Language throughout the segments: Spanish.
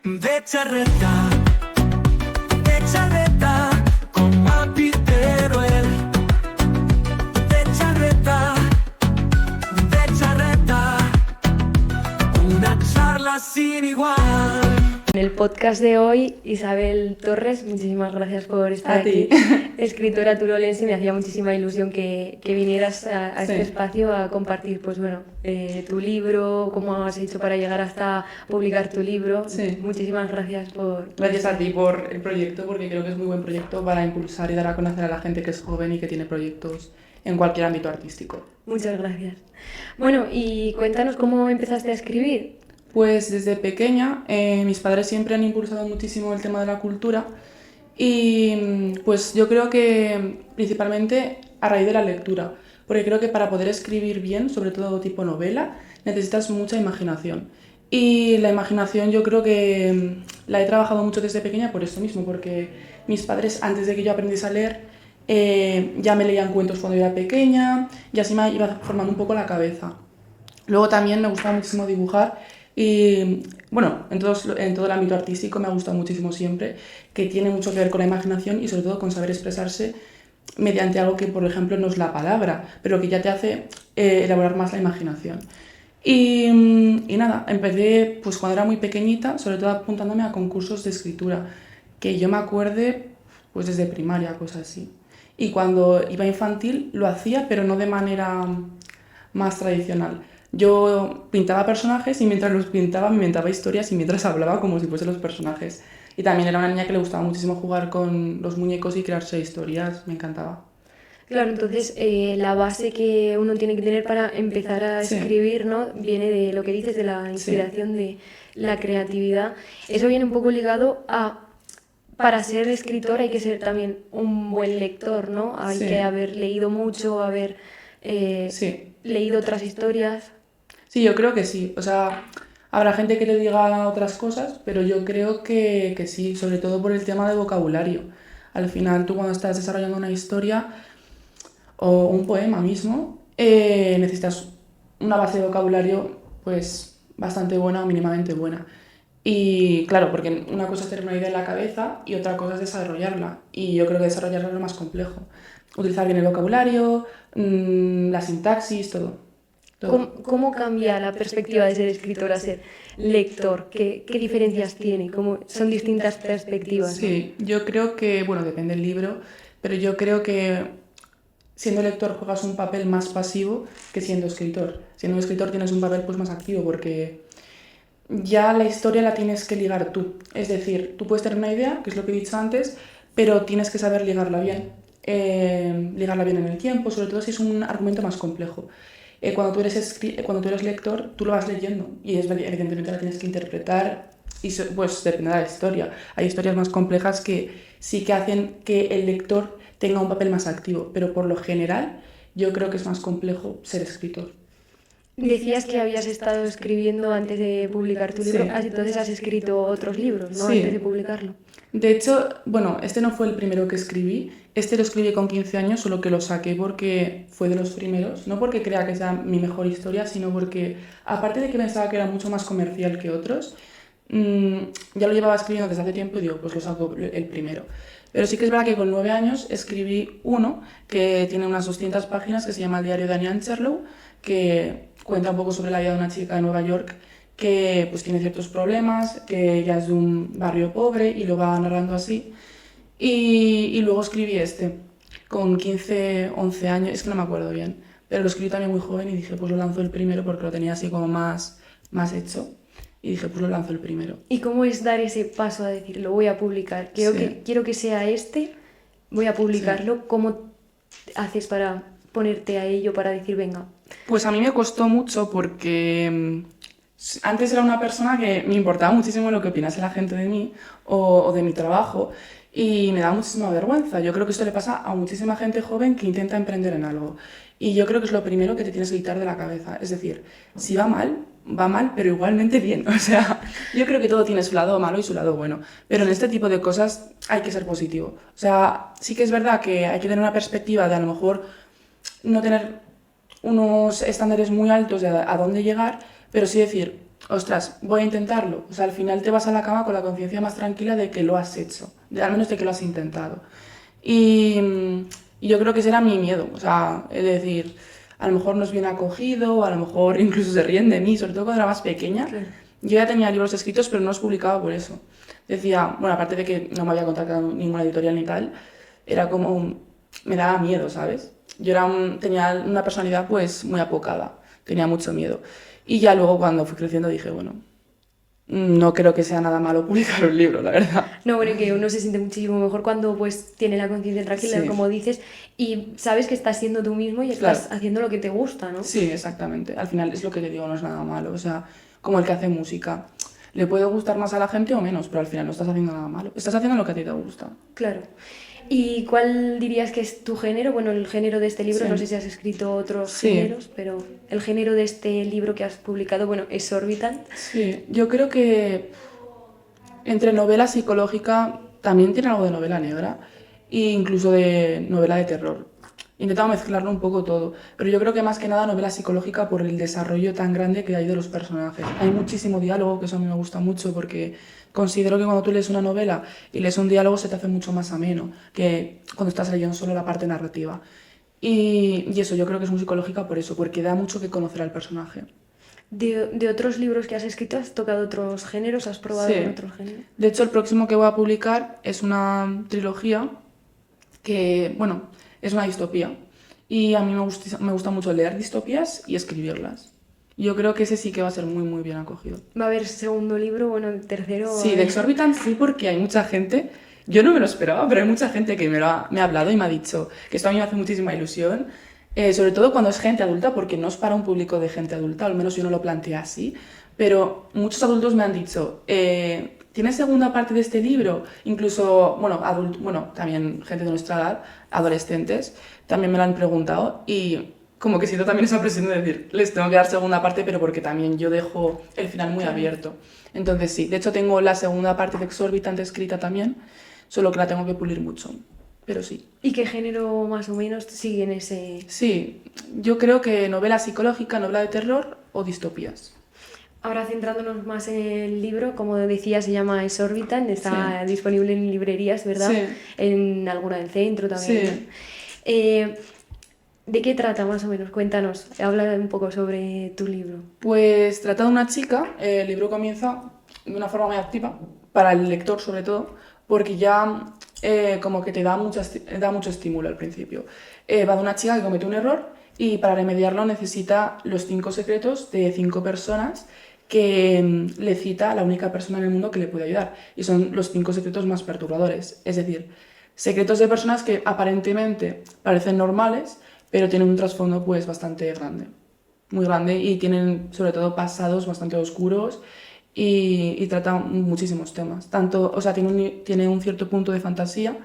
De charreta, con Papi Teruel. De charreta, una charla sin igual. En el podcast de hoy, Isabel Torres, muchísimas gracias por estar aquí. Escritora turolense, me hacía muchísima ilusión que vinieras a este espacio a compartir, pues bueno, tu libro, cómo has hecho para llegar hasta publicar tu libro. Sí. Muchísimas gracias por... Gracias a ti por el proyecto, porque creo que es muy buen proyecto para impulsar y dar a conocer a la gente que es joven y que tiene proyectos en cualquier ámbito artístico. Muchas gracias. Bueno, y cuéntanos cómo empezaste a escribir. Pues desde pequeña mis padres siempre han impulsado muchísimo el tema de la cultura y pues yo creo que principalmente a raíz de la lectura, porque creo que para poder escribir bien, sobre todo tipo novela, necesitas mucha imaginación. Y la imaginación yo creo que la he trabajado mucho desde pequeña por esto mismo, porque mis padres antes de que yo aprendiese a leer ya me leían cuentos cuando yo era pequeña y así me iba formando un poco la cabeza. Luego también me gustaba muchísimo dibujar. Y bueno, en todo el ámbito artístico me ha gustado muchísimo siempre, que tiene mucho que ver con la imaginación y sobre todo con saber expresarse mediante algo que, por ejemplo, no es la palabra, pero que ya te hace elaborar más la imaginación. Y nada, empecé pues cuando era muy pequeñita, sobre todo apuntándome a concursos de escritura, que yo me acuerde pues desde primaria, cosas así. Y cuando iba a infantil lo hacía, pero no de manera más tradicional. Yo pintaba personajes y mientras los pintaba me inventaba historias y mientras hablaba como si fuesen los personajes. Y también era una niña que le gustaba muchísimo jugar con los muñecos y crearse historias, me encantaba. Claro, entonces la base que uno tiene que tener para empezar a escribir, ¿no? Viene de lo que dices, de la inspiración, de la creatividad. Eso viene un poco ligado a, para ser escritor hay que ser también un buen lector, ¿no? Hay que haber leído mucho, haber leído otras historias. Sí, yo creo que sí. O sea, habrá gente que le diga otras cosas, pero yo creo que sí, sobre todo por el tema de vocabulario. Al final, tú cuando estás desarrollando una historia o un poema mismo, necesitas una base de vocabulario pues bastante buena o mínimamente buena. Y claro, porque una cosa es tener una idea en la cabeza y otra cosa es desarrollarla. Y yo creo que desarrollarla es lo más complejo. Utilizar bien el vocabulario, la sintaxis, todo. ¿Cómo cambia la perspectiva de ser escritor a ser lector? ¿Qué diferencias tiene? Son distintas perspectivas, ¿no? Sí, yo creo que, bueno, depende del libro, pero yo creo que siendo lector juegas un papel más pasivo que siendo escritor. Siendo escritor tienes un papel pues más activo porque ya la historia la tienes que ligar tú. Es decir, tú puedes tener una idea, que es lo que he dicho antes, pero tienes que saber ligarla bien. Ligarla bien en el tiempo, sobre todo si es un argumento más complejo. Cuando tú eres lector, tú lo vas leyendo y evidentemente la tienes que interpretar y pues depende de la historia. Hay historias más complejas que sí que hacen que el lector tenga un papel más activo, pero por lo general yo creo que es más complejo ser escritor. Decías que habías estado escribiendo antes de publicar tu libro, entonces has escrito otros libros, ¿no? Antes de publicarlo. De hecho, bueno, este no fue el primero que escribí, este lo escribí con 15 años, solo que lo saqué porque fue de los primeros, no porque crea que sea mi mejor historia, sino porque, aparte de que pensaba que era mucho más comercial que otros, ya lo llevaba escribiendo desde hace tiempo y digo, pues lo saco el primero. Pero sí que es verdad que con 9 años escribí uno que tiene unas 200 páginas que se llama El diario de Annie Ancherlow, que cuenta un poco sobre la vida de una chica de Nueva York que pues tiene ciertos problemas, que ella es de un barrio pobre y lo va narrando así. Y luego escribí este, con 15, 11 años, es que no me acuerdo bien, pero lo escribí también muy joven y dije, pues lo lanzo el primero porque lo tenía así como más hecho. Y dije, pues lo lanzo el primero. ¿Y cómo es dar ese paso a decir, lo voy a publicar? Quiero que sea este, voy a publicarlo. ¿Cómo haces para ponerte a ello, para decir, venga? Pues a mí me costó mucho porque antes era una persona que me importaba muchísimo lo que opinase la gente de mí o de mi trabajo y me daba muchísima vergüenza. Yo creo que esto le pasa a muchísima gente joven que intenta emprender en algo. Y yo creo que es lo primero que te tienes que quitar de la cabeza. Es decir, si va mal, pero igualmente bien. O sea, yo creo que todo tiene su lado malo y su lado bueno. Pero en este tipo de cosas hay que ser positivo. O sea, sí que es verdad que hay que tener una perspectiva de a lo mejor no tener unos estándares muy altos de a dónde llegar, pero sí decir, ostras, voy a intentarlo. O sea, al final te vas a la cama con la conciencia más tranquila de que lo has hecho, al menos de que lo has intentado. Y, y yo creo que ese era mi miedo, o sea, es decir, a lo mejor no es bien acogido, a lo mejor incluso se ríen de mí, sobre todo cuando era más pequeña. Claro. Yo ya tenía libros escritos, pero no los publicaba por eso. Decía, bueno, aparte de que no me había contactado ninguna editorial ni tal, era como, me daba miedo, ¿sabes? Tenía una personalidad pues muy apocada, tenía mucho miedo. Y ya luego cuando fui creciendo dije, bueno, no creo que sea nada malo publicar un libro, la verdad. No, bueno, que uno se siente muchísimo mejor cuando pues tiene la conciencia tranquila, Sí. como dices, y sabes que estás siendo tú mismo y estás haciendo lo que te gusta, ¿no? Sí, exactamente. Al final es lo que te digo, no es nada malo. O sea, como el que hace música. Le puede gustar más a la gente o menos, pero al final no estás haciendo nada malo. Estás haciendo lo que a ti te gusta. Claro. ¿Y cuál dirías que es tu género? Bueno, el género de este libro, Sí. no sé si has escrito otros Sí. géneros, pero el género de este libro que has publicado, bueno, es Exorbitant. Sí, yo creo que entre novela psicológica también tiene algo de novela negra e incluso de novela de terror. He intentado mezclarlo un poco todo, pero yo creo que más que nada novela psicológica por el desarrollo tan grande que hay de los personajes. Hay muchísimo diálogo, que eso a mí me gusta mucho porque considero que cuando tú lees una novela y lees un diálogo se te hace mucho más ameno que cuando estás leyendo solo la parte narrativa. Y eso, yo creo que es muy psicológica por eso, porque da mucho que conocer al personaje. De otros libros que has escrito, ¿has tocado otros géneros? ¿Has probado Sí. con otros géneros? De hecho, el próximo que voy a publicar es una trilogía que, bueno, es una distopía. Y a mí me gusta mucho leer distopías y escribirlas. Yo creo que ese sí que va a ser muy, muy bien acogido. ¿Va a haber segundo libro? Bueno, el tercero. Sí, de Exorbitant sí, porque hay mucha gente, yo no me lo esperaba, pero hay mucha gente que me ha hablado y me ha dicho que esto a mí me hace muchísima ilusión, sobre todo cuando es gente adulta, porque no es para un público de gente adulta, al menos yo no lo planteé así, pero muchos adultos me han dicho, ¿tienes segunda parte de este libro? Incluso, bueno, también gente de nuestra edad, adolescentes, también me lo han preguntado y como que siento también esa presión de decir, les tengo que dar segunda parte, pero porque también yo dejo el final muy abierto. Entonces sí, de hecho tengo la segunda parte de Exorbitant escrita también, solo que la tengo que pulir mucho, pero sí. ¿Y qué género más o menos sigue en ese...? Sí, yo creo que novela psicológica, novela de terror o distopías. Ahora centrándonos más en el libro, como decía, se llama Exorbitant, está disponible en librerías, ¿verdad? Sí. En alguna del centro también. Sí. ¿No? ¿De qué trata más o menos? Cuéntanos, habla un poco sobre tu libro. Pues trata de una chica, el libro comienza de una forma muy activa, para el lector sobre todo, porque ya como que te da mucho estímulo al principio. Va de una chica que comete un error y para remediarlo necesita los 5 secretos de 5 personas que le cita a la única persona en el mundo que le puede ayudar. Y son los 5 secretos más perturbadores. Es decir, secretos de personas que aparentemente parecen normales, pero tienen un trasfondo pues bastante grande. Muy grande y tienen sobre todo pasados bastante oscuros y trata muchísimos temas. Tanto, o sea, tiene un cierto punto de fantasía,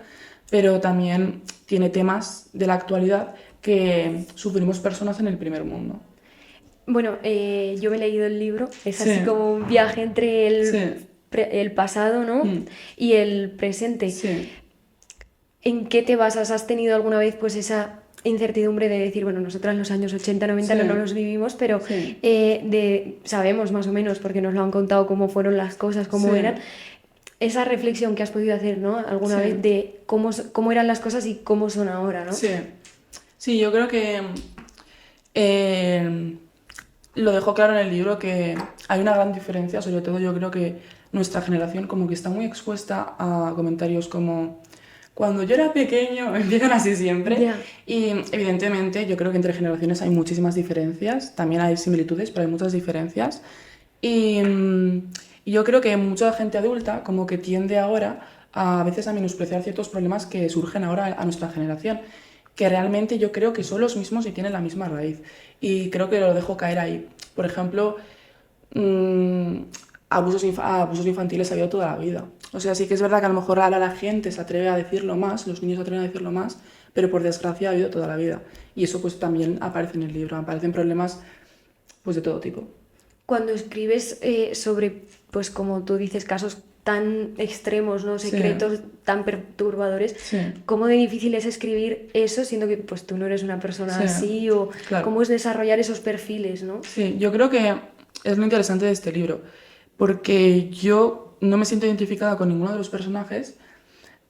pero también tiene temas de la actualidad que sufrimos personas en el primer mundo. Bueno, yo me he leído el libro, es Sí. así como un viaje entre Sí. el pasado, ¿no? Mm. Y el presente. Sí. ¿En qué te basas? ¿Has tenido alguna vez pues esa incertidumbre de decir, bueno, nosotras en los años 80, 90 Sí. no los vivimos, pero Sí. sabemos más o menos, porque nos lo han contado cómo fueron las cosas, cómo Sí. eran? Esa reflexión que has podido hacer, ¿no? Alguna Sí. vez de cómo eran las cosas y cómo son ahora, ¿no? Sí. Sí, yo creo que lo dejo claro en el libro que hay una gran diferencia, sobre todo yo creo que nuestra generación como que está muy expuesta a comentarios como cuando yo era pequeño, empiezan así siempre. Ya. Y evidentemente yo creo que entre generaciones hay muchísimas diferencias, también hay similitudes, pero hay muchas diferencias. Y yo creo que mucha gente adulta como que tiende ahora a veces a menospreciar ciertos problemas que surgen ahora a nuestra generación, que realmente yo creo que son los mismos y tienen la misma raíz. Y creo que lo dejo caer ahí. Por ejemplo, abusos infantiles ha habido toda la vida. O sea, sí que es verdad que a lo mejor ahora la gente se atreve a decirlo más, los niños se atreven a decirlo más, pero por desgracia ha habido toda la vida. Y eso pues también aparece en el libro, aparecen problemas pues de todo tipo. Cuando escribes sobre, pues como tú dices, casos tan extremos, ¿no? Sí. Secretos tan perturbadores, Sí. ¿cómo de difícil es escribir eso siendo que pues tú no eres una persona Sí, así? O claro. cómo es desarrollar esos perfiles, ¿no? Sí, yo creo que es lo interesante de este libro, porque yo no me siento identificada con ninguno de los personajes,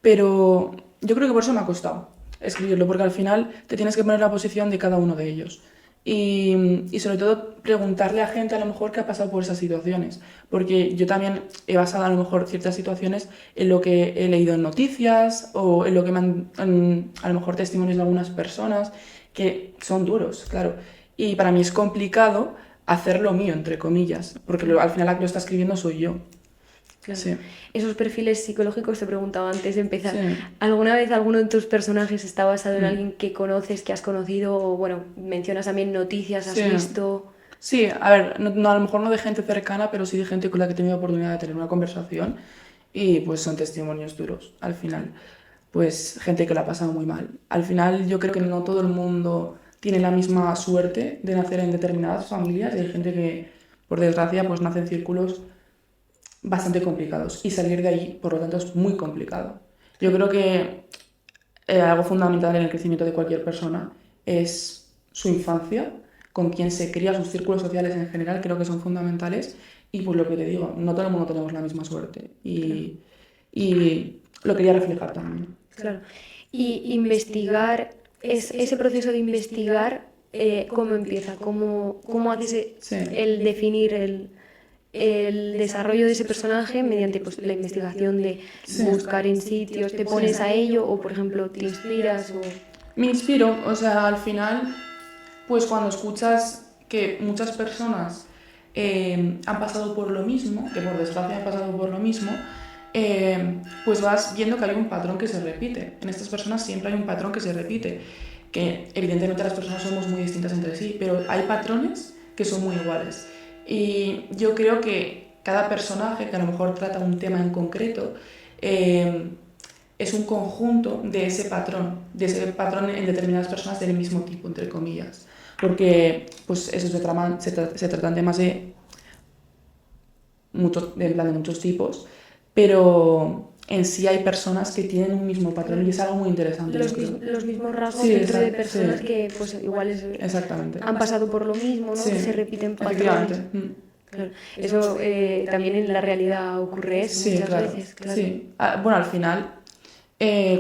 pero yo creo que por eso me ha costado escribirlo, porque al final te tienes que poner en la posición de cada uno de ellos. Y sobre todo preguntarle a gente a lo mejor que ha pasado por esas situaciones, porque yo también he basado a lo mejor ciertas situaciones en lo que he leído en noticias o en lo que me han, a lo mejor testimonios de algunas personas que son duros, claro. Y para mí es complicado hacer lo mío, entre comillas, porque al final la que lo está escribiendo soy yo. Claro. Sí. Esos perfiles psicológicos te preguntaba antes de empezar. Sí. ¿Alguna vez alguno de tus personajes está basado en Mm. alguien que conoces, que has conocido? O bueno, mencionas también noticias, has Sí. visto. Sí, a ver, a lo mejor no de gente cercana, pero sí de gente con la que he tenido oportunidad de tener una conversación y pues son testimonios duros al final. Pues gente que lo ha pasado muy mal. Al final yo creo que no todo el mundo tiene la misma suerte de nacer en determinadas familias y hay gente que, por desgracia, pues nace en círculos bastante complicados y salir de ahí, por lo tanto, es muy complicado. Yo creo que algo fundamental en el crecimiento de cualquier persona es su infancia, con quien se cría, sus círculos sociales en general, creo que son fundamentales. Y pues lo que te digo, no todo el mundo tenemos la misma suerte. Y lo quería reflejar también. Claro. Y investigar, ese proceso de investigar, ¿cómo empieza? ¿Cómo haces Sí. el definir el desarrollo de ese personaje mediante pues, la investigación de Sí. buscar en sitios? ¿Te pones a ello o, por ejemplo, te inspiras? O... Me inspiro, o sea, al final, pues cuando escuchas que muchas personas han pasado por lo mismo, que por desgracia han pasado por lo mismo, pues vas viendo que hay un patrón que se repite. En estas personas siempre hay un patrón que se repite, que evidentemente las personas somos muy distintas entre sí, pero hay patrones que son muy iguales. Y yo creo que cada personaje que a lo mejor trata un tema en concreto es un conjunto de ese patrón en determinadas personas del mismo tipo, entre comillas. Porque pues eso se tratan temas de muchos tipos, pero en sí hay personas que tienen un mismo patrón y es algo muy interesante. Los mismos rasgos Sí, dentro de exacto, personas sí. que pues igual Exactamente. han pasado por lo mismo, ¿no? Sí, Que se repiten patrones. efectivamente. Claro. Eso también en la realidad ocurre eso Sí, muchas claro. veces. Claro. Sí. Bueno, al final,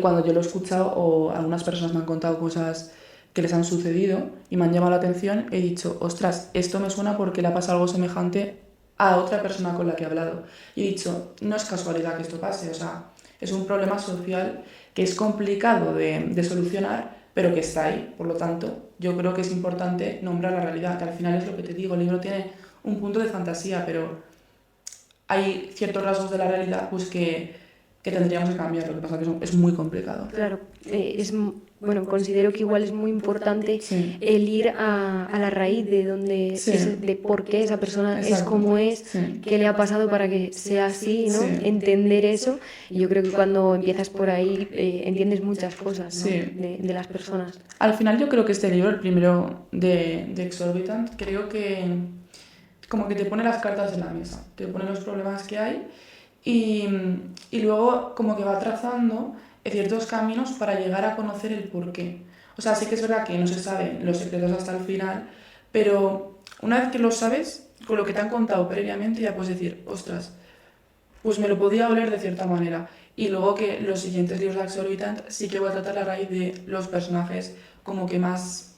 cuando yo lo he escuchado o algunas personas me han contado cosas que les han sucedido y me han llamado la atención, he dicho, ostras, esto me suena porque le ha pasado algo semejante a otra persona con la que he hablado. Y he dicho, no es casualidad que esto pase, o sea, es un problema social que es complicado de solucionar, pero que está ahí. Por lo tanto, yo creo que es importante nombrar la realidad, que al final es lo que te digo, el libro tiene un punto de fantasía, pero hay ciertos rasgos de la realidad pues que tendríamos que cambiar, lo que pasa que es muy complicado. Claro, bueno, considero que igual es muy importante Sí. el ir a la raíz de donde Sí. de por qué esa persona es Exacto. como es, Sí. qué le ha pasado para que sea así, ¿no? Sí. Entender eso. Y yo creo que cuando empiezas por ahí entiendes muchas cosas, ¿no? Sí. de las personas. Al final yo creo que este libro, el primero de Exorbitant, creo que como que te pone las cartas en la mesa, te pone los problemas que hay y luego como que va trazando ciertos caminos para llegar a conocer el porqué. O sea, sí que es verdad que no se saben los secretos hasta el final, pero una vez que lo sabes, con lo que te han contado previamente ya puedes decir, ostras, pues me lo podía oler de cierta manera. Y luego que los siguientes libros de Exorbitant sí que voy a tratar la raíz de los personajes como que más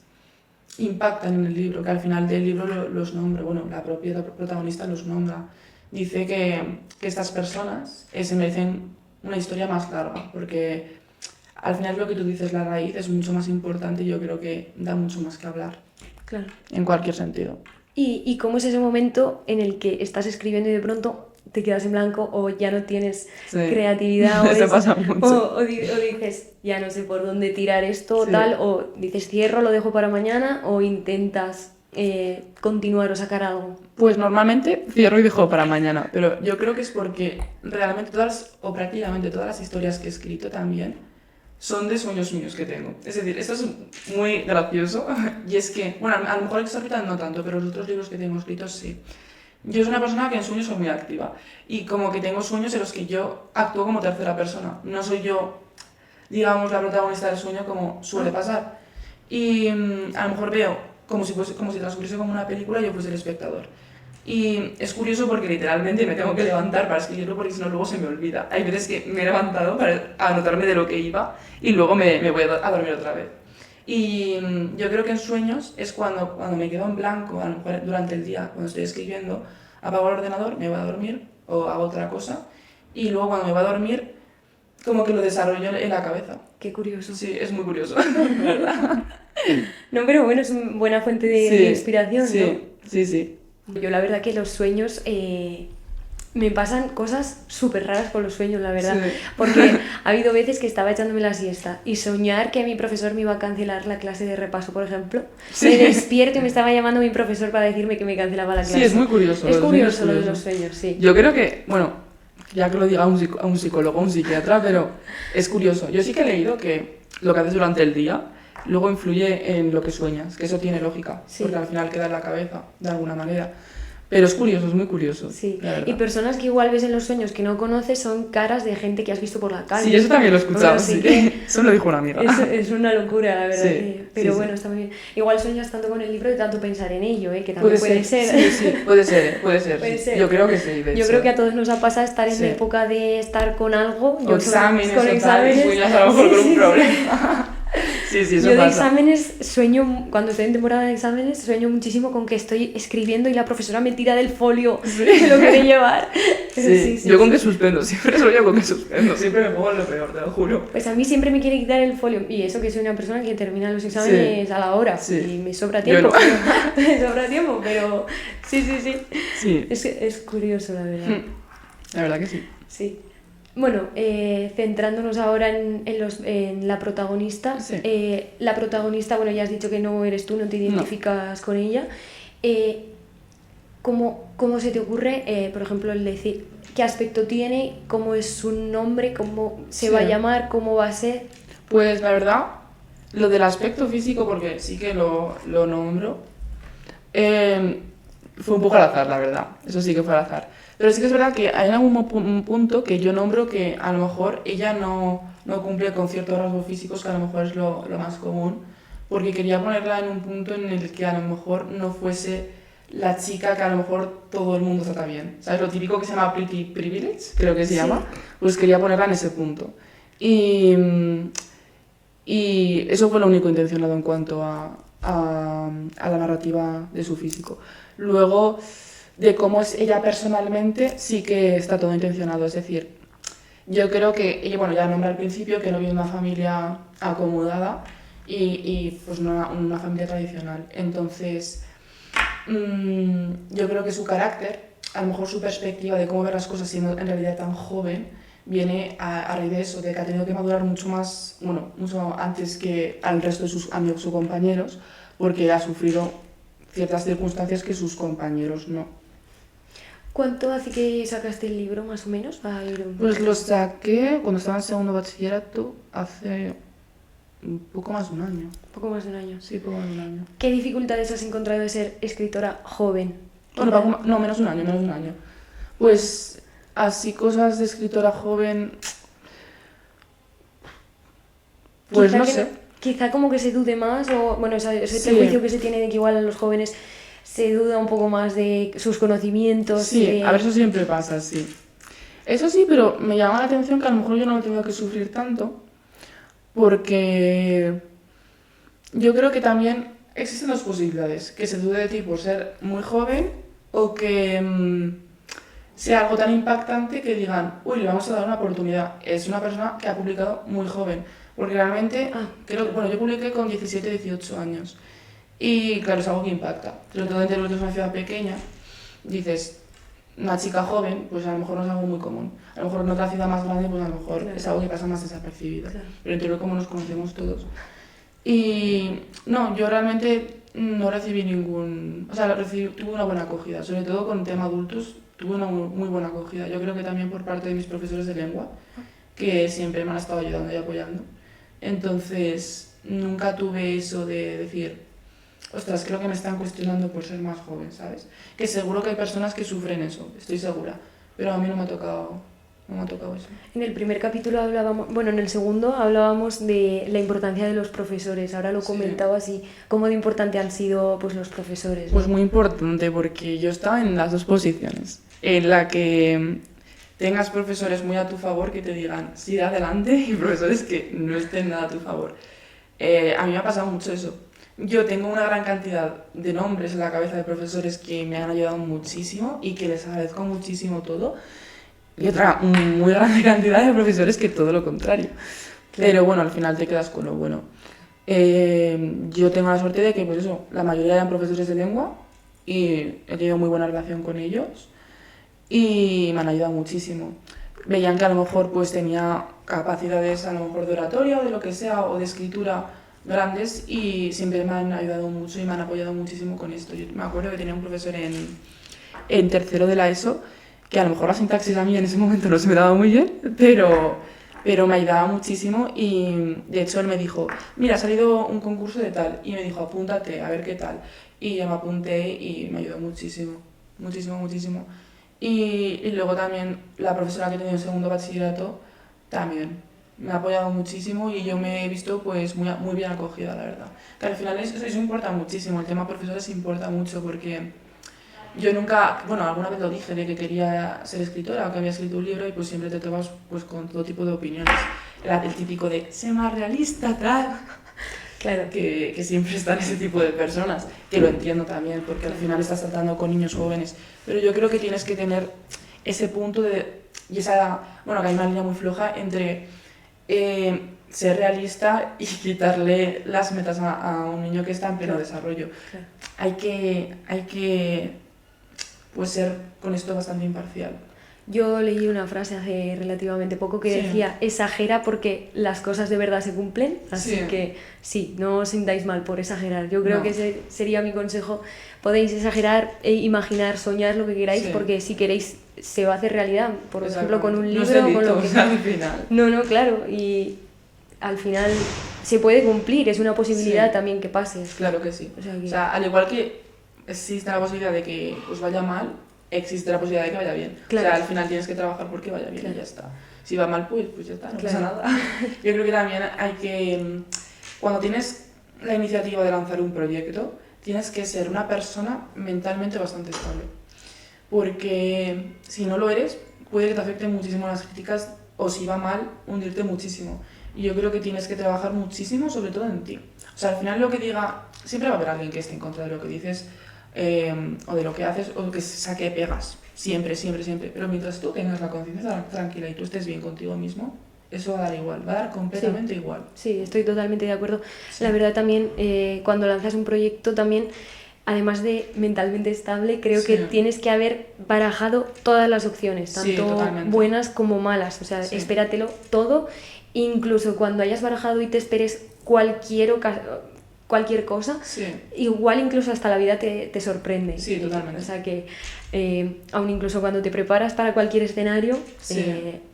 impactan en el libro, que al final del libro los nombra, bueno, la propia protagonista los nombra. Dice que estas personas se merecen una historia más larga, porque al final lo que tú dices, la raíz es mucho más importante y yo creo que da mucho más que hablar, Claro. en cualquier sentido. ¿Y cómo es ese momento en el que estás escribiendo y de pronto te quedas en blanco o ya no tienes Sí. creatividad o, Eso pasa mucho. o dices, ya no sé por dónde tirar esto Sí. tal, o dices cierro, lo dejo para mañana o intentas continuar o sacar algo? Pues normalmente cierro y dejo para mañana, pero yo creo que es porque realmente o prácticamente todas las historias que he escrito también son de sueños míos que tengo. Es decir, esto es muy gracioso y es que, bueno, a lo mejor Exorbitant no tanto, pero los otros libros que tengo escritos sí. Yo soy una persona que en sueños soy muy activa y como que tengo sueños en los que yo actúo como tercera persona. No soy yo, digamos, la protagonista del sueño como suele pasar. Y a lo mejor veo como si transcurriese como una película y yo fuese el espectador. Y es curioso porque literalmente me tengo que levantar para escribirlo porque si no luego se me olvida. Hay veces que me he levantado para anotarme de lo que iba y luego me voy a dormir otra vez. Y yo creo que en sueños es cuando me quedo en blanco, a lo mejor durante el día, cuando estoy escribiendo, apago el ordenador, me voy a dormir o hago otra cosa y luego cuando me voy a dormir como que lo desarrollo en la cabeza. Qué curioso. Sí, es muy curioso, ¿verdad? No, pero bueno, es una buena fuente de inspiración, sí, ¿no? Sí. Yo la verdad que los sueños... me pasan cosas súper raras con los sueños, la verdad. Sí. Porque ha habido veces que estaba echándome la siesta y soñar que mi profesor me iba a cancelar la clase de repaso, por ejemplo. Sí. Me despierto y me estaba llamando mi profesor para decirme que me cancelaba la clase. Sí, es muy curioso. Es curioso lo de los sueños, sí. Yo creo que, bueno, ya que lo diga a un psicólogo, a un psiquiatra, pero es curioso. Yo sí que he leído que lo que haces durante el día luego influye en lo que sueñas, que eso tiene lógica, Sí. porque al final queda en la cabeza, de alguna manera. Pero es curioso, es muy curioso. Sí, la verdad. y personas que igual ves en los sueños que no conoces son caras de gente que has visto por la calle. Sí, eso también lo he escuchado, Bueno, sí. que Eso me lo dijo una amiga. es una locura, la verdad. Sí, Pero sí, bueno, sí. está muy bien. Igual sueñas tanto con el libro y tanto pensar en ello, que también puede ser. Sí, puede ser, Puede sí. ser. Yo creo que sí, de Yo hecho. creo que a todos nos ha pasado estar en Sí. época de estar con algo. O exámenes con o tal, exámenes. y sueñas a lo mejor con un Sí. problema. Sí, eso Yo de pasa. exámenes sueño, cuando estoy en temporada de exámenes, sueño muchísimo con que estoy escribiendo y la profesora me tira del folio que lo quiere llevar. Pero Sí, yo con que suspendo, siempre sueño con que suspendo, siempre me pongo en lo peor, te lo juro. Pues a mí siempre me quiere quitar el folio. Y eso que soy una persona que termina los exámenes a la hora. Sí. Y me sobra Yo tiempo. no. Pero, me sobra tiempo, pero sí. Sí, Es curioso, la verdad. la verdad que sí. Sí. Bueno, centrándonos ahora en la protagonista. Sí. La protagonista, bueno, ya has dicho que no eres tú, no te identificas con ella. ¿Cómo se te ocurre, por ejemplo, el decir qué aspecto tiene, cómo es su nombre, cómo se va a llamar, cómo va a ser? Pues la verdad, lo del aspecto físico, porque sí que lo nombro, fue un poco al azar, la verdad. Eso sí que fue al azar. Pero sí que es verdad que hay algún punto que yo nombro que a lo mejor ella no cumple con ciertos rasgos físicos, que a lo mejor es lo más común, porque quería ponerla en un punto en el que a lo mejor no fuese la chica que a lo mejor todo el mundo trata bien. ¿Sabes? Lo típico que se llama pretty privilege, creo que se llama, pues quería ponerla en ese punto. Y eso fue lo único intencionado en cuanto a la narrativa de su físico. Luego, de cómo es ella personalmente, sí que está todo intencionado. Es decir, yo creo que ella, bueno, ya nombra al principio que no viene de una familia acomodada y pues una familia tradicional. Entonces, yo creo que su carácter, a lo mejor su perspectiva de cómo ver las cosas siendo en realidad tan joven, viene a raíz de eso, de que ha tenido que madurar mucho más, bueno, mucho antes que al resto de sus amigos o compañeros, porque ha sufrido ciertas circunstancias que sus compañeros no. ¿Cuánto hace que sacaste el libro, más o menos? Pues lo saqué cuando estaba en segundo bachillerato, hace un poco más de un año. Poco más de un año. Sí, poco más de un año. ¿Qué dificultades has encontrado de ser escritora joven? Bueno, no, menos de un año. Pues así cosas de escritora joven, pues no sé. Quizá como que se dude más, o bueno, ese Sí. prejuicio que se tiene de que igual a los jóvenes se duda un poco más de sus conocimientos. Sí, a ver, eso siempre pasa, sí. Eso sí, pero me llama la atención que a lo mejor yo no he tenido que sufrir tanto, porque yo creo que también existen dos posibilidades, que se dude de ti por ser muy joven o que sea algo tan impactante que digan, uy, le vamos a dar una oportunidad. Es una persona que ha publicado muy joven, porque realmente, creo que, bueno, yo publiqué con 17, 18 años. Y claro, es algo que impacta. Sobre todo entre los que es una ciudad pequeña, dices, una chica joven, pues a lo mejor no es algo muy común. A lo mejor en otra ciudad más grande, pues a lo mejor es algo que pasa más desapercibido. Claro. Pero entre como nos conocemos todos. Y no, yo realmente no recibí tuve una buena acogida. Sobre todo con tema adultos, tuve una muy buena acogida. Yo creo que también por parte de mis profesores de lengua, que siempre me han estado ayudando y apoyando. Entonces, nunca tuve eso de decir, ostras, creo que me están cuestionando por ser más joven, ¿sabes? Que seguro que hay personas que sufren eso, estoy segura, pero a mí no me ha tocado no me ha tocado eso. En el primer capítulo hablábamos, bueno, en el segundo hablábamos de la importancia de los profesores. Ahora lo comentabas y cómo de importante han sido pues los profesores, ¿no? Pues muy importante, porque yo estaba en las dos posiciones. En la que tengas profesores muy a tu favor que te digan sí, adelante, y profesores que no estén nada a tu favor. A mí me ha pasado mucho eso. Yo tengo una gran cantidad de nombres en la cabeza de profesores que me han ayudado muchísimo y que les agradezco muchísimo todo. Y otra muy grande cantidad de profesores que todo lo contrario. Pero bueno, al final te quedas con lo bueno. Yo tengo la suerte de que, pues eso, la mayoría eran profesores de lengua y he tenido muy buena relación con ellos y me han ayudado muchísimo. Veían que a lo mejor pues tenía capacidades a lo mejor de oratoria o de lo que sea, o de escritura grandes, y siempre me han ayudado mucho y me han apoyado muchísimo con esto. Yo me acuerdo que tenía un profesor en tercero de la ESO, que a lo mejor la sintaxis a mí en ese momento no se me daba muy bien, pero me ayudaba muchísimo, y de hecho él me dijo, mira, ha salido un concurso de tal, y me dijo, apúntate, a ver qué tal. Y yo me apunté y me ayudó muchísimo, muchísimo, muchísimo. Y luego también la profesora que tenía en segundo bachillerato también me ha apoyado muchísimo, y yo me he visto pues muy bien acogida, la verdad. Que al final eso importa muchísimo, el tema profesores importa mucho, porque yo nunca, bueno, alguna vez lo dije de que quería ser escritora o que había escrito un libro, y pues siempre te tomas pues con todo tipo de opiniones. Era el típico de, sé más realista, tal. Claro, que siempre están ese tipo de personas, que lo entiendo también, porque al final estás tratando con niños jóvenes, pero yo creo que tienes que tener ese punto de, y esa, bueno, que hay una línea muy floja entre ser realista y quitarle las metas a un niño que está en pleno desarrollo. Claro. Hay que pues ser con esto bastante imparcial. Yo leí una frase hace relativamente poco que decía, exagera porque las cosas de verdad se cumplen, así que sí, no os sintáis mal por exagerar. Yo creo que ese sería mi consejo. Podéis exagerar, imaginar, soñar lo que queráis, porque si queréis se va a hacer realidad, por ejemplo con un libro, con lo que al final. No, claro, y al final se puede cumplir, es una posibilidad también que pase. Claro que sí. O sea, al igual que existe la posibilidad de que os vaya mal, existe la posibilidad de que vaya bien. Claro. O sea, al final tienes que trabajar porque vaya bien, y ya está. Si va mal, pues ya está, no pasa nada. Yo creo que también hay que, cuando tienes la iniciativa de lanzar un proyecto, tienes que ser una persona mentalmente bastante estable. Porque si no lo eres, puede que te afecten muchísimo las críticas, o si va mal, hundirte muchísimo. Y yo creo que tienes que trabajar muchísimo, sobre todo en ti. O sea, al final lo que diga, siempre va a haber alguien que esté en contra de lo que dices, o de lo que haces, o que saque pegas, siempre, pero mientras tú tengas la conciencia tranquila y tú estés bien contigo mismo, eso va a dar igual, va a dar completamente igual. Sí, estoy totalmente de acuerdo. La verdad también, cuando lanzas un proyecto también, además de mentalmente estable, creo que tienes que haber barajado todas las opciones, tanto buenas como malas, o sea, espératelo todo, incluso cuando hayas barajado y te esperes cualquier cosa, igual incluso hasta la vida te sorprende. Sí, totalmente. O sea que aún incluso cuando te preparas para cualquier escenario,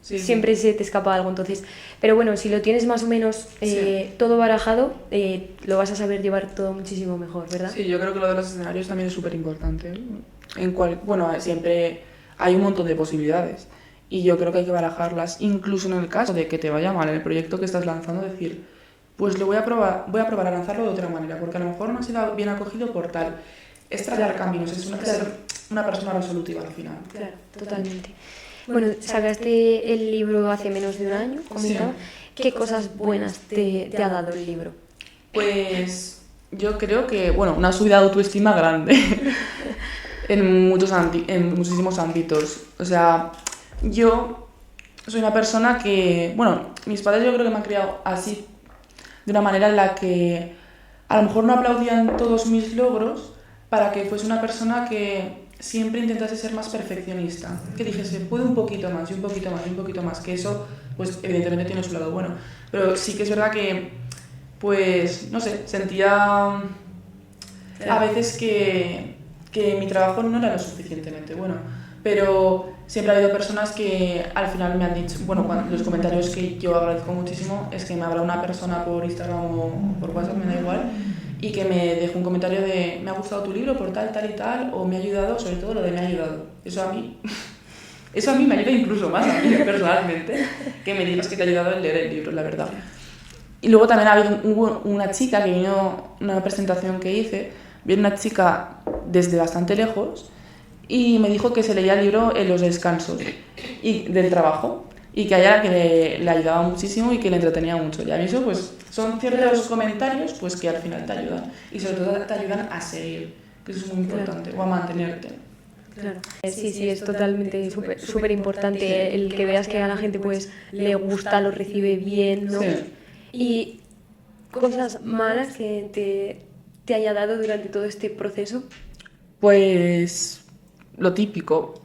siempre se te escapa algo. Entonces, pero bueno, si lo tienes más o menos todo barajado, lo vas a saber llevar todo muchísimo mejor, ¿verdad? Sí, yo creo que lo de los escenarios también es súper importante. Bueno, siempre hay un montón de posibilidades, y yo creo que hay que barajarlas, incluso en el caso de que te vaya mal en el proyecto que estás lanzando, decir, pues voy a probar a lanzarlo de otra manera, porque a lo mejor no ha sido bien acogido por tal. Es trazar caminos, es ser una persona resolutiva al final. Claro, totalmente. Bueno, sacaste el libro hace menos de un año, comentaba. ¿Qué cosas buenas te ha dado el libro? Pues yo creo que, bueno, una subida de autoestima grande en muchísimos ámbitos. O sea, yo soy una persona que, bueno, mis padres yo creo que me han criado así, de una manera en la que a lo mejor no aplaudían todos mis logros, para que fuese una persona que siempre intentase ser más perfeccionista, que dijese, puedo un poquito más, y un poquito más, y un poquito más, que eso, pues evidentemente tiene su lado bueno, pero sí que es verdad que, pues, no sé, sentía a veces que mi trabajo no era lo suficientemente bueno, pero siempre ha habido personas que al final me han dicho, bueno, los comentarios que yo agradezco muchísimo es que me habla una persona por Instagram o por WhatsApp, me da igual, y que me dejó un comentario de, me ha gustado tu libro por tal y tal, o me ha ayudado, sobre todo lo de me ha ayudado. Eso a mí Eso a mí me ayuda incluso más a mí personalmente, que me digas que te ha ayudado a leer el libro, la verdad. Y luego también hubo una chica que vino, una presentación que hice, vino una chica desde bastante lejos y me dijo que se leía el libro en los descansos del trabajo y que a ella le ayudaba muchísimo y que le entretenía mucho. Y a mí eso pues son ciertos comentarios pues que al final te ayudan y sobre todo te ayudan a seguir, que eso es muy importante, o a mantenerte. Claro. Sí, es totalmente súper importante el que veas que a la gente pues le gusta, lo recibe bien, ¿no? Sí. Y cosas malas que te haya dado durante todo este proceso. Pues lo típico,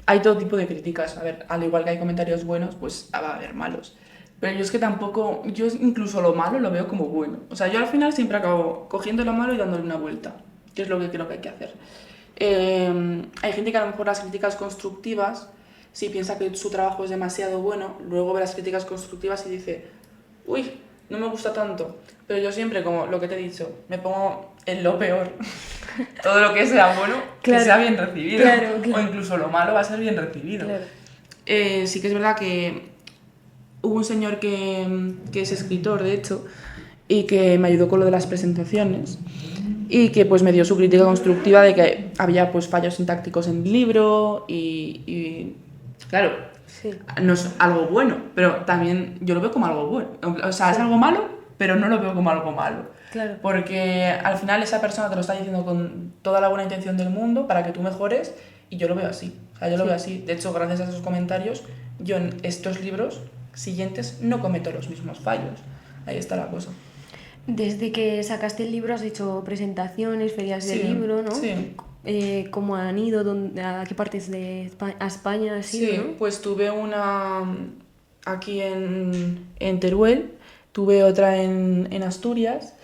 hay todo tipo de críticas. A ver, al igual que hay comentarios buenos, pues va a haber malos. Pero yo es que tampoco, yo incluso lo malo lo veo como bueno. O sea, yo al final siempre acabo cogiendo lo malo y dándole una vuelta, que es lo que creo que hay que hacer. Hay gente que a lo mejor las críticas constructivas, si piensa que su trabajo es demasiado bueno, luego ve las críticas constructivas y dice, uy, no me gusta tanto. Pero yo siempre, como lo que te he dicho, me pongo en lo peor. Todo lo que sea bueno, claro, que sea bien recibido. Claro. O incluso lo malo va a ser bien recibido. Claro. Sí que es verdad que hubo un señor que es escritor, de hecho, y que me ayudó con lo de las presentaciones y que pues me dio su crítica constructiva de que había pues fallos sintácticos en el libro y claro, Sí. no es algo bueno, pero también yo lo veo como algo bueno. O sea, es algo malo, pero no lo veo como algo malo. Claro. Porque al final esa persona te lo está diciendo con toda la buena intención del mundo para que tú mejores y yo lo veo así. O sea, yo lo veo así. De hecho, gracias a esos comentarios, yo en estos libros siguientes no cometo los mismos fallos. Ahí está la cosa. Desde que sacaste el libro has hecho presentaciones, ferias de libro, ¿no? Sí. ¿Cómo han ido? ¿A qué partes de España has ido? Sí, ¿no? pues tuve una aquí en Teruel, tuve otra en Asturias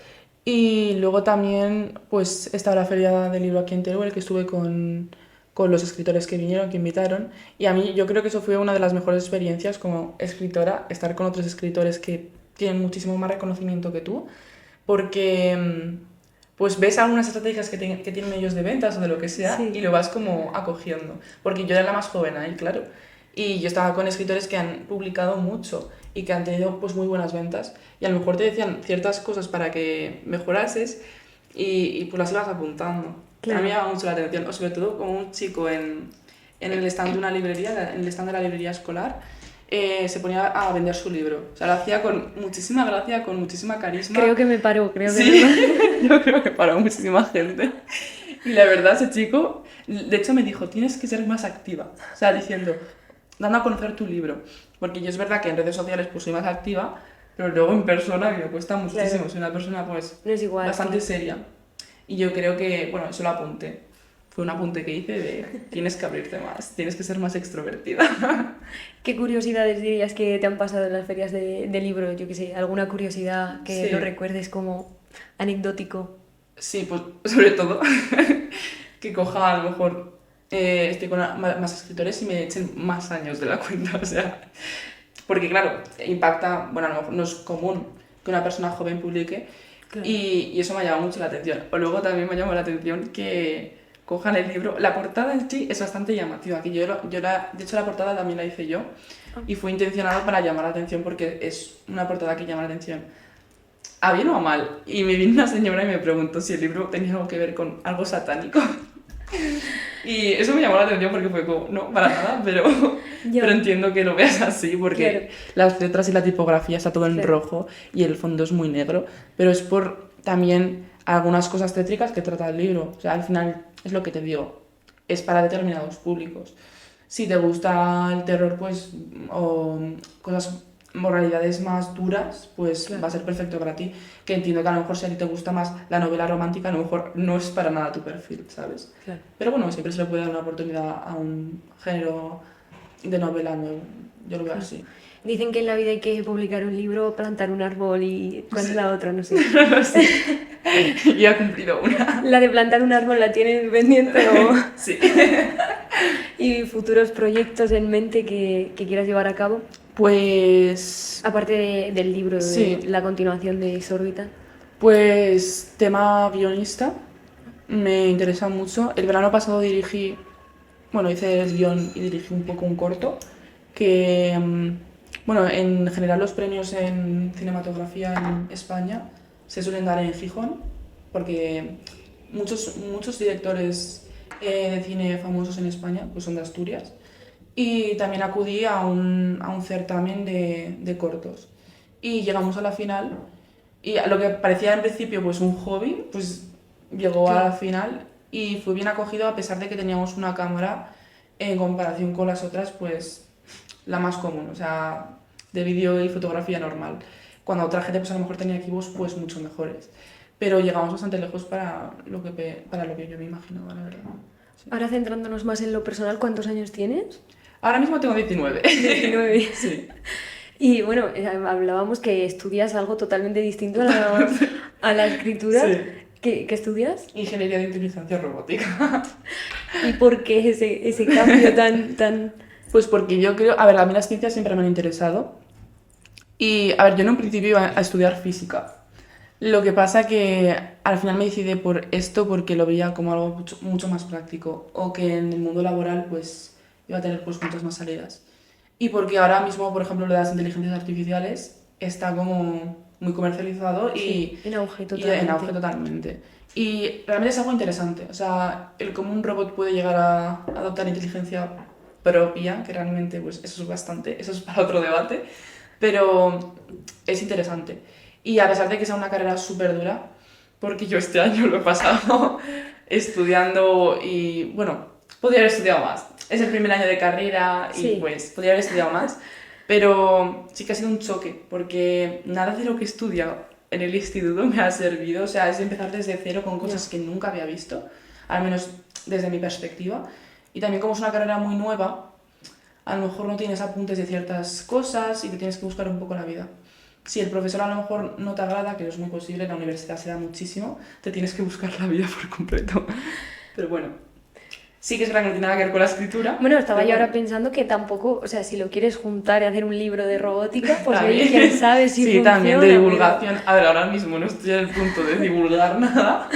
y luego también pues estaba la feria del libro aquí en Teruel que estuve con los escritores que vinieron, que invitaron y a mí yo creo que eso fue una de las mejores experiencias como escritora, estar con otros escritores que tienen muchísimo más reconocimiento que tú porque pues ves algunas estrategias que tienen ellos de ventas o de lo que sea Sí. y lo vas como acogiendo. Porque yo era la más joven ahí, claro. Y yo estaba con escritores que han publicado mucho y que han tenido pues muy buenas ventas. Y a lo mejor te decían ciertas cosas para que mejorases y pues las ibas apuntando. Claro. A mí me llamaba mucho la atención. O sobre todo como un chico en el stand de una librería, en el stand de la librería escolar, se ponía a vender su libro. O sea, lo hacía con muchísima gracia, con muchísima carisma. Creo que me paró, Sí, yo creo que paró muchísima gente. Y la verdad, ese chico, de hecho me dijo, tienes que ser más activa. O sea, diciendo, dando a conocer tu libro. Porque yo es verdad que en redes sociales pues soy más activa, pero luego en persona me cuesta muchísimo. Claro. Soy una persona pues No es igual. bastante Claro. seria. Y yo creo que, bueno, eso lo apunté. Fue un apunte que hice de, tienes que abrirte más, tienes que ser más extrovertida. ¿Qué curiosidades dirías que te han pasado en las ferias de libro? Yo qué sé, alguna curiosidad que Sí. lo recuerdes como anecdótico. Sí, pues sobre todo que coja a lo mejor estoy con más escritores y me echen más años de la cuenta, o sea, porque claro, impacta, bueno, a lo mejor no es común que una persona joven publique. Claro. Y eso me ha llamado mucho la atención. O luego también me ha llamado la atención que cojan el libro. La portada en sí es bastante llamativa. Aquí de hecho, la portada también la hice yo y fue intencionada para llamar la atención porque es una portada que llama la atención. A bien o a mal. Y me vino una señora y me preguntó si el libro tenía algo que ver con algo satánico. Y eso me llamó la atención porque fue como, no, para nada, pero entiendo que lo veas así porque Claro. las letras y la tipografía está todo en Claro. rojo y el fondo es muy negro, pero es por también algunas cosas tétricas que trata el libro. O sea, al final es lo que te digo, es para determinados públicos. Si te gusta el terror, pues, o cosas, moralidades más duras, pues Claro. va a ser perfecto para ti. Que entiendo que a lo mejor si a ti te gusta más la novela romántica, a lo mejor no es para nada tu perfil, ¿sabes? Claro. Pero bueno, siempre se le puede dar una oportunidad a un género de novela nuevo. Yo lo veo así. Dicen que en la vida hay que publicar un libro, plantar un árbol y... ¿Cuál es la otra? No sé. Yo he cumplido una. ¿La de plantar un árbol la tienes pendiente o...? Sí. ¿Y futuros proyectos en mente que quieras llevar a cabo? Pues... Aparte del libro, de Sí. la continuación de Exorbital. Tema guionista. Me interesa mucho. El verano pasado dirigí bueno, hice el guión y dirigí un poco un corto que, bueno, en general los premios en cinematografía en España se suelen dar en Gijón, porque muchos directores de cine famosos en España pues son de Asturias. Y también acudí a un certamen de cortos. Y llegamos a la final, y a lo que parecía en principio pues un hobby, pues llegó a la final y fue bien acogido a pesar de que teníamos una cámara en comparación con las otras, pues la más común, o sea, de vídeo y fotografía normal. Cuando otra gente pues a lo mejor tenía equipos pues mucho mejores. Pero llegamos bastante lejos para lo que yo me imaginaba, la verdad. Sí. Ahora centrándonos más en lo personal, ¿cuántos años tienes? Ahora mismo tengo 19. 19. Sí. Y bueno, hablábamos que estudias algo totalmente distinto a la escritura. Sí. ¿Qué estudias? Ingeniería de inteligencia robótica. ¿Y por qué ese cambio tan...? Pues porque yo creo... A ver, a mí las ciencias siempre me han interesado. Y, a ver, yo en un principio iba a estudiar física. Lo que pasa que al final me decidí por esto porque lo veía como algo mucho más práctico. O que en el mundo laboral, pues, iba a tener pues muchas más salidas. Y porque ahora mismo, por ejemplo, lo de las inteligencias artificiales está como muy comercializado y en auge totalmente. Y en auge totalmente. Y realmente es algo interesante. O sea, el cómo un robot puede llegar a adoptar inteligencia propia, que realmente pues eso es bastante, eso es para otro debate, pero es interesante. Y a pesar de que sea una carrera súper dura, porque yo este año lo he pasado estudiando y, bueno, podría haber estudiado más. Es el primer año de carrera y pues podría haber estudiado más, pero sí que ha sido un choque, porque nada de lo que he estudiado en el instituto me ha servido, o sea, es empezar desde cero con cosas que nunca había visto, al menos desde mi perspectiva, y también como es una carrera muy nueva, a lo mejor no tienes apuntes de ciertas cosas y te tienes que buscar un poco la vida. Si el profesor a lo mejor no te agrada, que no es muy posible, en la universidad se da muchísimo, te tienes que buscar la vida por completo. Pero bueno, sí que es verdad que no tiene nada que ver con la escritura. Bueno, estaba yo ahora pensando que tampoco, o sea, si lo quieres juntar y hacer un libro de robótica, pues también, oye, quién sabe si sí, funciona. también de divulgación. A ver, ahora mismo no estoy en el punto de divulgar nada,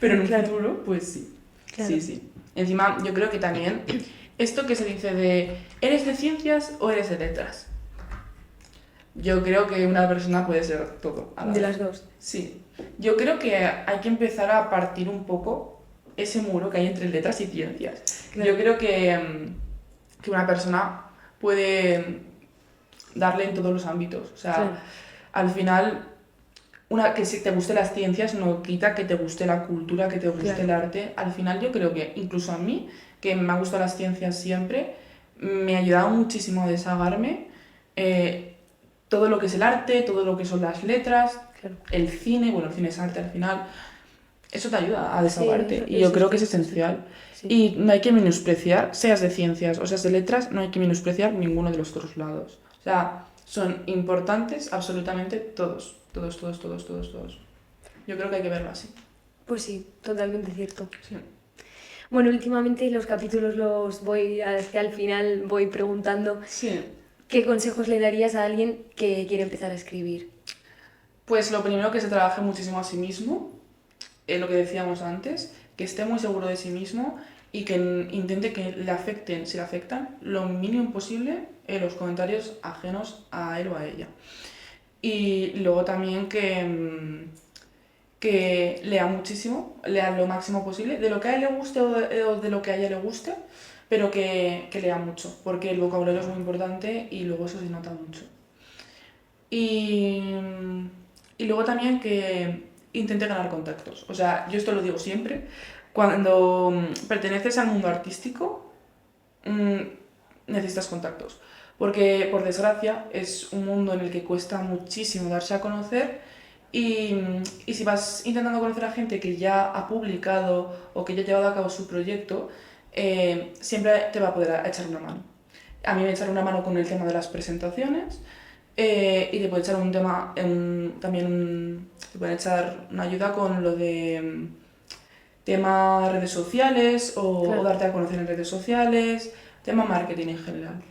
pero en un futuro, pues sí. Claro. Sí. Encima, yo creo que también esto que se dice de ¿eres de ciencias o eres de letras? Yo creo que una persona puede ser todo. De las dos. Sí. Yo creo que hay que empezar a partir un poco ese muro que hay entre letras y ciencias. Claro. Yo creo que una persona puede darle en todos los ámbitos. O sea, claro. Al final, que si te guste las ciencias no quita que te guste la cultura, que te guste el arte. Al final yo creo que incluso a mí, que me han gustado las ciencias siempre, me ha ayudado muchísimo a desahogarme. Todo lo que es el arte, todo lo que son las letras, el cine, bueno, el cine es arte al final, eso te ayuda a desahogarte y yo creo que es esencial. Sí. Y no hay que menospreciar, seas de ciencias o seas de letras, no hay que menospreciar ninguno de los otros lados. O sea, son importantes absolutamente todos. Yo creo que hay que verlo así. Pues sí, totalmente cierto. Sí. Bueno, últimamente los capítulos los voy, hacia el final voy preguntando... Sí. ¿Qué consejos le darías a alguien que quiere empezar a escribir? Pues lo primero, que se trabaje muchísimo a sí mismo, lo que decíamos antes, que esté muy seguro de sí mismo y que intente que le afecten, si le afectan, lo mínimo posible los comentarios ajenos a él o a ella. Y luego también que lea muchísimo, lea lo máximo posible, de lo que a él le guste o de lo que a ella le guste, pero que lea mucho, porque el vocabulario es muy importante y luego eso se nota mucho. Y luego también que intente ganar contactos. O sea, yo esto lo digo siempre, cuando perteneces al mundo artístico, necesitas contactos. Porque, por desgracia, es un mundo en el que cuesta muchísimo darse a conocer y si vas intentando conocer a gente que ya ha publicado o que ya ha llevado a cabo su proyecto, siempre te va a poder echar una mano. A mí me echaron una mano con el tema de las presentaciones y te puede echar un tema, te pueden echar una ayuda con lo de tema redes sociales o darte a conocer en redes sociales, tema marketing en general.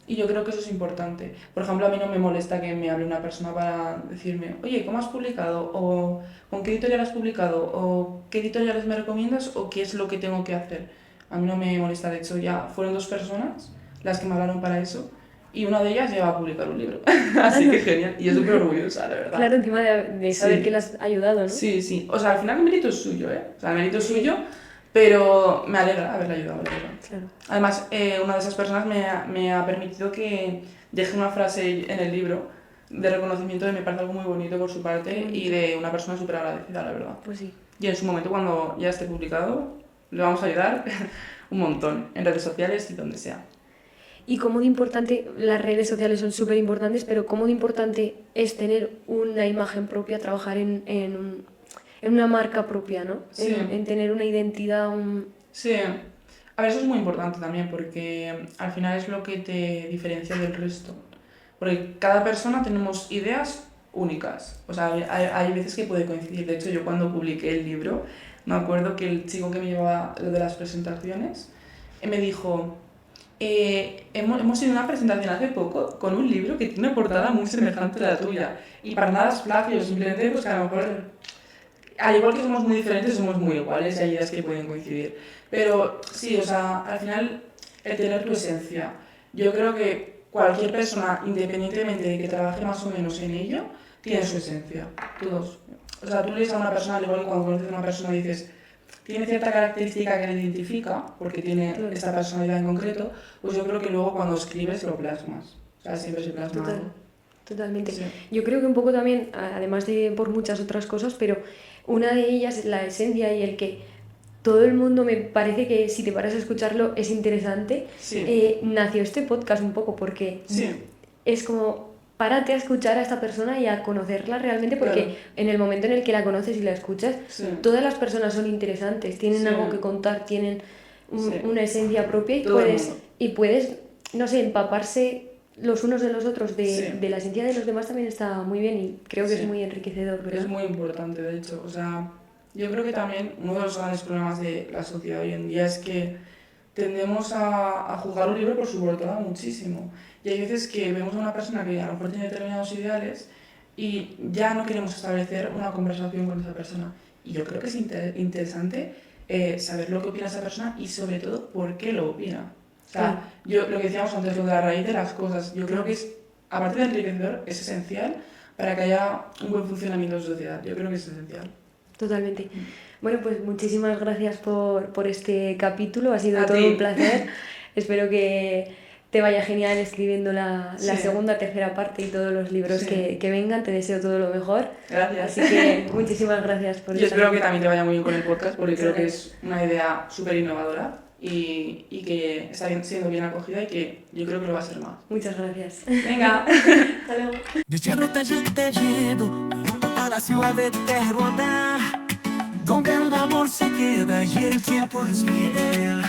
Y yo creo que eso es importante. Por ejemplo, a mí no me molesta que me hable una persona para decirme, oye, ¿cómo has publicado? O ¿con qué editorial has publicado? O ¿qué editoriales me recomiendas? O ¿qué es lo que tengo que hacer? A mí no me molesta, de hecho ya fueron 2 personas las que me hablaron para eso y una de ellas ya va a publicar un libro. Así que genial, y yo súper orgullosa, la verdad. Claro, encima de saber Sí. que le has ayudado, ¿no? Sí, sí, o sea, al final el mérito es suyo, ¿eh? O sea, el mérito es suyo, pero me alegra haberle ayudado, la verdad. Claro. Además, una de esas personas me ha permitido que deje una frase en el libro de reconocimiento que me parece algo muy bonito por su parte y de una persona súper agradecida, la verdad. Pues sí. Y en su momento, cuando ya esté publicado, le vamos a ayudar un montón, en redes sociales y donde sea. Y cómo de importante, las redes sociales son súper importantes, pero cómo de importante es tener una imagen propia, trabajar en una marca propia, ¿no? Sí. En tener una identidad, Sí, a ver, eso es muy importante también porque al final es lo que te diferencia del resto. Porque cada persona tenemos ideas únicas. O sea, hay veces que puede coincidir. De hecho, yo cuando publiqué el libro, me acuerdo que el chico que me llevaba lo de las presentaciones me dijo, hemos ido a una presentación hace poco con un libro que tiene una portada muy semejante a la tuya. Y para nada es plagio, simplemente pues que a lo mejor, al igual que somos muy diferentes, somos muy iguales y hay ideas que pueden coincidir. Pero sí, o sea, al final, el tener tu esencia. Yo creo que cualquier persona, independientemente de que trabaje más o menos en ello, tiene su esencia. Todos. O sea, tú lees a una persona, al igual que cuando conoces a una persona dices, tiene cierta característica que le identifica, porque tiene esta personalidad en concreto, pues yo creo que luego cuando escribes lo plasmas. O sea, siempre se plasma algo. Totalmente. Sí. Yo creo que un poco también, además de por muchas otras cosas, pero una de ellas es la esencia y el que todo el mundo, me parece que si te paras a escucharlo es interesante. Sí. Nació este podcast un poco porque Sí. es como párate a escuchar a esta persona y a conocerla realmente, porque Claro. en el momento en el que la conoces y la escuchas, Sí. todas las personas son interesantes, tienen Sí. algo que contar, tienen Sí. una esencia propia y Todo el puedes, mundo. no sé, empaparse los unos de los otros Sí. de la esencia de los demás también está muy bien y creo que Sí. es muy enriquecedor, ¿verdad? Es muy importante, de hecho. O sea, yo creo que también uno de los grandes problemas de la sociedad hoy en día es que tendemos a juzgar un libro por su portada muchísimo. Y hay veces que vemos a una persona que a lo mejor tiene determinados ideales y ya no queremos establecer una conversación con esa persona. Y yo creo que es interesante saber lo que opina esa persona y sobre todo por qué lo opina. O sea, yo lo que decíamos antes, lo de la raíz de las cosas, yo creo que es, aparte de enriquecedor, es esencial para que haya un buen funcionamiento de sociedad. Yo creo que es esencial. Totalmente. Bueno, pues muchísimas gracias por este capítulo, ha sido A todo ti. un placer. Espero que te vaya genial escribiendo la Sí. segunda, tercera parte y todos los libros Sí. que vengan. Te deseo todo lo mejor. Gracias. Así que muchísimas gracias por Yo estar espero aquí. que también te vaya muy bien con el podcast porque creo que es una idea súper innovadora y que está siendo bien acogida y que yo creo que lo va a ser más. Muchas gracias. Venga. Hasta luego. Protegido para suave terra rodar. Com belo amor se queda e el tiempo es fiel.